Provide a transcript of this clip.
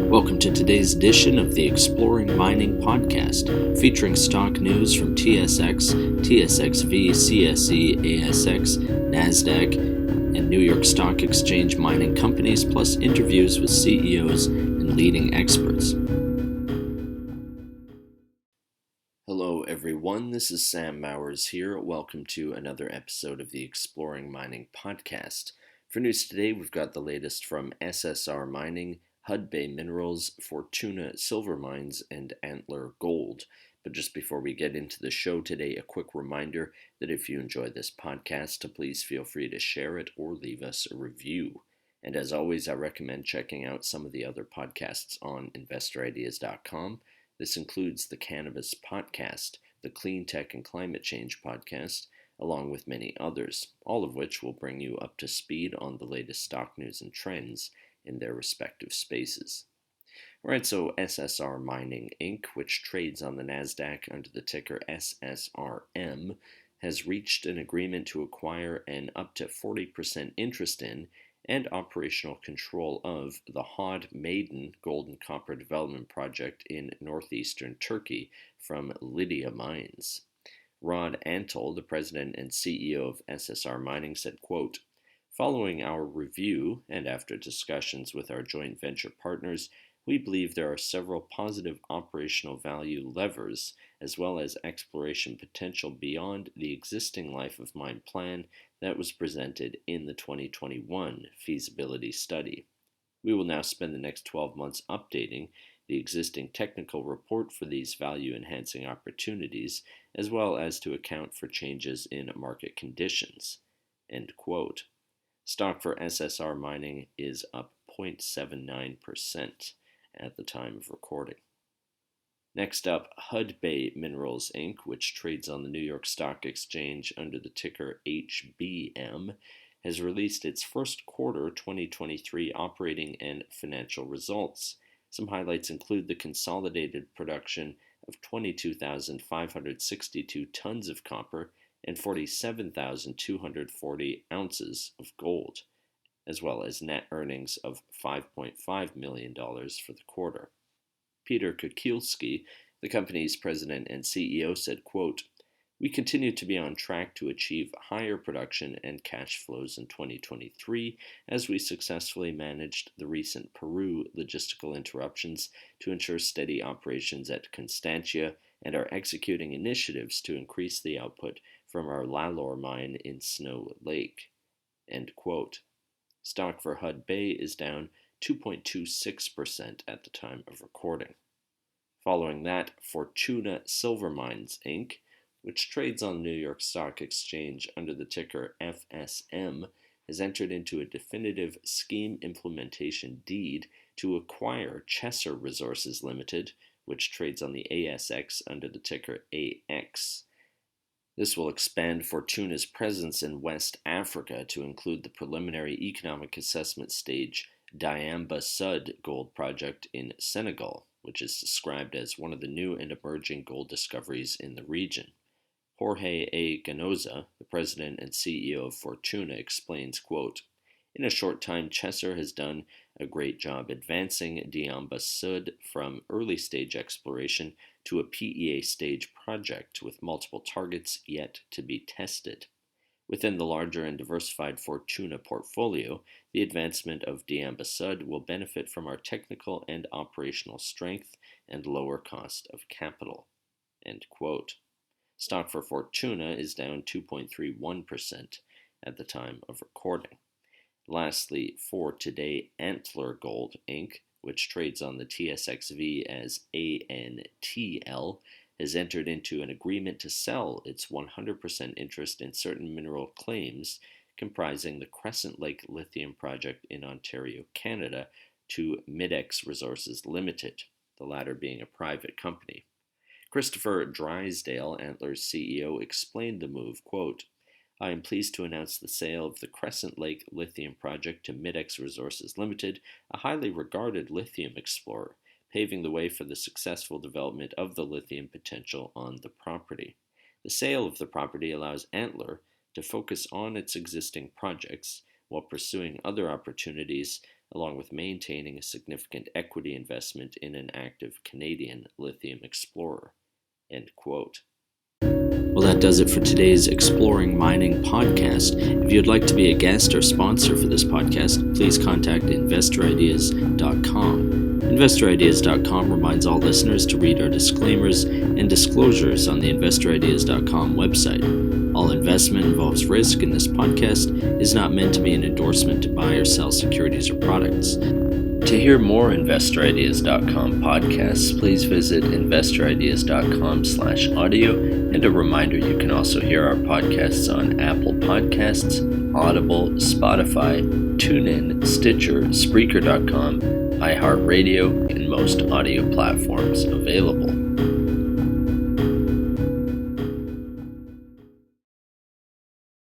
Welcome to today's edition of the Exploring Mining podcast, featuring stock news from TSX, TSXV, CSE, ASX, NASDAQ, and New York Stock Exchange mining companies, plus interviews with CEOs and leading experts. Hello everyone, this is Sam Mowers here. Welcome to another episode of the Exploring Mining podcast. For news today, we've got the latest from SSR Mining, Hudbay Minerals, Fortuna Silver Mines, and ANTL Gold. But just before we get into the show today, a quick reminder that if you enjoy this podcast, please feel free to share it or leave us a review. And as always, I recommend checking out some of the other podcasts on investorideas.com. This includes the Cannabis Podcast, the Clean Tech and Climate Change Podcast, along with many others, all of which will bring you up to speed on the latest stock news and trends in their respective spaces. Alright, so SSR Mining Inc., which trades on the NASDAQ under the ticker SSRM, has reached an agreement to acquire an up to 40% interest in and operational control of the Hod Maden Gold and Copper Development Project in northeastern Turkey from Lydia Mines. Rod ANTL, the president and CEO of SSR Mining, said, quote, "Following our review and after discussions with our joint venture partners, we believe there are several positive operational value levers as well as exploration potential beyond the existing life of mine plan that was presented in the 2021 feasibility study. We will now spend the next 12 months updating the existing technical report for these value-enhancing opportunities, as well as to account for changes in market conditions." End quote. Stock for SSR Mining is up 0.79% at the time of recording. Next up, Hudbay Minerals Inc., which trades on the New York Stock Exchange under the ticker HBM, has released its first quarter 2023 operating and financial results. Some highlights include the consolidated production of 22,562 tons of copper and 47,240 ounces of gold, as well as net earnings of $5.5 million for the quarter. Peter Kukielski, the company's president and CEO, said, quote, "We continue to be on track to achieve higher production and cash flows in 2023 as we successfully managed the recent Peru logistical interruptions to ensure steady operations at Constancia and are executing initiatives to increase the output from our Lalor mine in Snow Lake." End quote. Stock for Hudbay is down 2.26% at the time of recording. Following that, Fortuna Silver Mines Inc., which trades on the New York Stock Exchange under the ticker FSM, has entered into a definitive scheme implementation deed to acquire Chesser Resources Limited, which trades on the ASX under the ticker AX. This will expand Fortuna's presence in West Africa to include the preliminary economic assessment stage Diamba Sud gold project in Senegal, which is described as one of the new and emerging gold discoveries in the region. Jorge A. Ganoza, the president and CEO of Fortuna, explains, quote, "In a short time, Chesser has done a great job advancing Diamba Sud from early-stage exploration to a PEA stage project with multiple targets yet to be tested. Within the larger and diversified Fortuna portfolio, the advancement of Diamba Sud will benefit from our technical and operational strength and lower cost of capital." End quote. Stock for Fortuna is down 2.31% at the time of recording. Lastly, for today, ANTL Gold Inc., which trades on the TSXV as ANTL, has entered into an agreement to sell its 100% interest in certain mineral claims comprising the Crescent Lake Lithium Project in Ontario, Canada, to Midex Resources Limited, the latter being a private company. Christopher Drysdale, ANTL's CEO, explained the move, quote, "I am pleased to announce the sale of the Crescent Lake Lithium Project to Midex Resources Limited, a highly regarded lithium explorer, paving the way for the successful development of the lithium potential on the property. The sale of the property allows ANTL to focus on its existing projects while pursuing other opportunities along with maintaining a significant equity investment in an active Canadian lithium explorer." End quote. Well, that does it for today's Exploring Mining podcast. If you'd like to be a guest or sponsor for this podcast, please contact InvestorIdeas.com. InvestorIdeas.com reminds all listeners to read our disclaimers and disclosures on the InvestorIdeas.com website. All investment involves risk, and this podcast is not meant to be an endorsement to buy or sell securities or products. To hear more InvestorIdeas.com podcasts, please visit InvestorIdeas.com/audio, and a reminder, you can also hear our podcasts on Apple Podcasts, Audible, Spotify, TuneIn, Stitcher, Spreaker.com, iHeartRadio, and most audio platforms available.